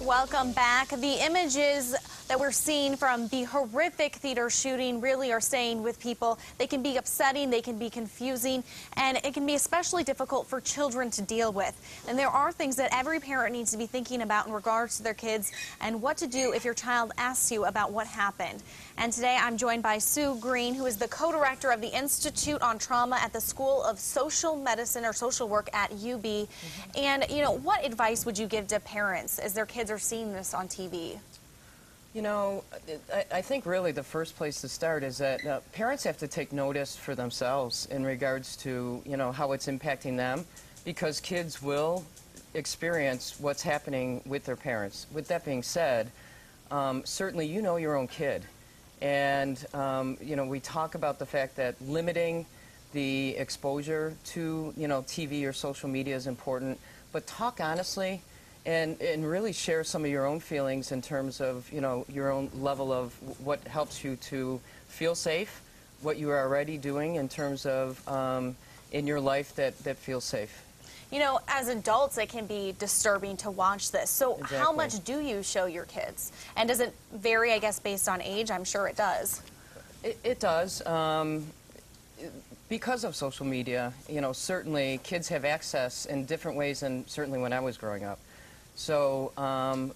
Welcome back. The images that we're seeing from the horrific theater shooting really are staying with people. They can be upsetting, they can be confusing, and it can be especially difficult for children to deal with. And there are things that every parent needs to be thinking about in regards to their kids and what to do if your child asks you about what happened. And today I'm joined by Sue Green, who is the co-director of the Institute on Trauma at the School of Social Medicine or Social Work at UB. And, you know, what advice would you give to parents as their kids are seeing this on TV? You know, I think really the first place to start is that parents have to take notice for themselves in regards to, you know, how it's impacting them, because kids will experience what's happening with their parents. With that being said, certainly you know your own kid. And, you know, we talk about the fact that limiting the exposure to, you know, TV or social media is important, but talk honestly and really share some of your own feelings in terms of, you know, your own level of what helps you to feel safe, what you are already doing in terms of in your life that feels safe. You know, as adults, it can be disturbing to watch this. So Exactly. How much do you show your kids? And does it vary, I guess, based on age? I'm sure it does. It does. Because of social media, you know, certainly kids have access in different ways than certainly when I was growing up. So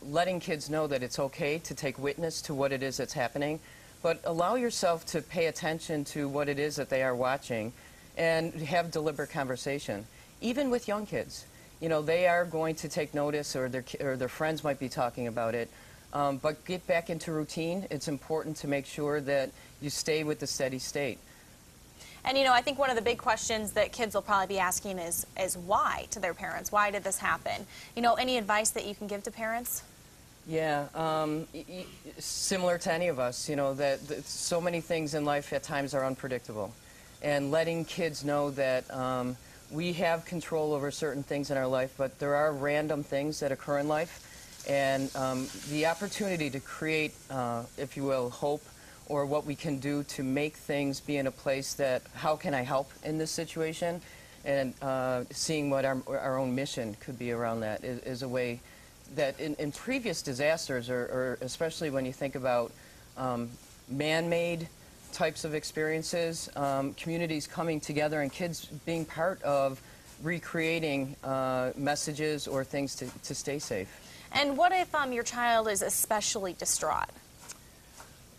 letting kids know that it's okay to take witness to what it is that's happening, but allow yourself to pay attention to what it is that they are watching and have deliberate conversation. Even with young kids, you know, they are going to take notice, or their friends might be talking about it, but get back into routine. It's important to make sure that you stay with the steady state. And, you know, I think one of the big questions that kids will probably be asking is why to their parents? Why did this happen? You know, any advice that you can give to parents? Yeah, similar to any of us, you know, that so many things in life at times are unpredictable. And letting kids know that we have control over certain things in our life, but there are random things that occur in life. And the opportunity to create, if you will, hope, or what we can do to make things be in a place that, how can I help in this situation? And seeing what our own mission could be around that is a way that in previous disasters, or especially when you think about man-made types of experiences, communities coming together and kids being part of recreating messages or things to stay safe. And what if your child is especially distraught?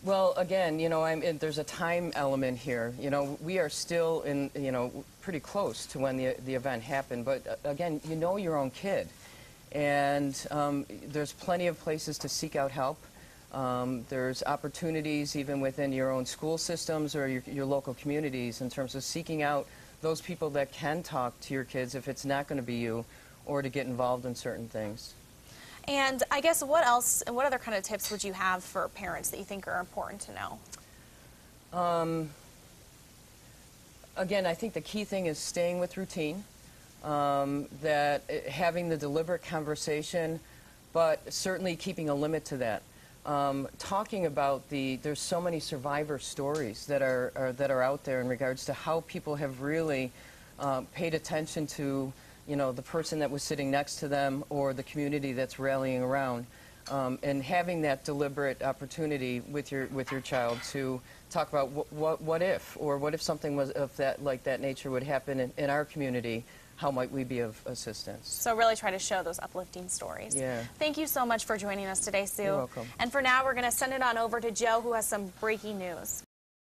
Well, again, you know, there's a time element here. You know, we are still you know, pretty close to when the event happened. But again, you know your own kid, and there's plenty of places to seek out help. There's opportunities even within your own school systems or your local communities in terms of seeking out those people that can talk to your kids if it's not going to be you, or to get involved in certain things. And I guess what other kind of tips would you have for parents that you think are important to know? Again, I think the key thing is staying with routine, that having the deliberate conversation, but certainly keeping a limit to that. Talking about there's so many survivor stories that are out there in regards to how people have really paid attention to, you know, the person that was sitting next to them or the community that's rallying around, and having that deliberate opportunity with your child to talk about what if, or what if something was of that nature would happen in our community. How might we be of assistance? So really try to show those uplifting stories. Yeah. Thank you so much for joining us today, Sue. You're welcome. And for now, we're going to send it on over to Joe, who has some breaking news.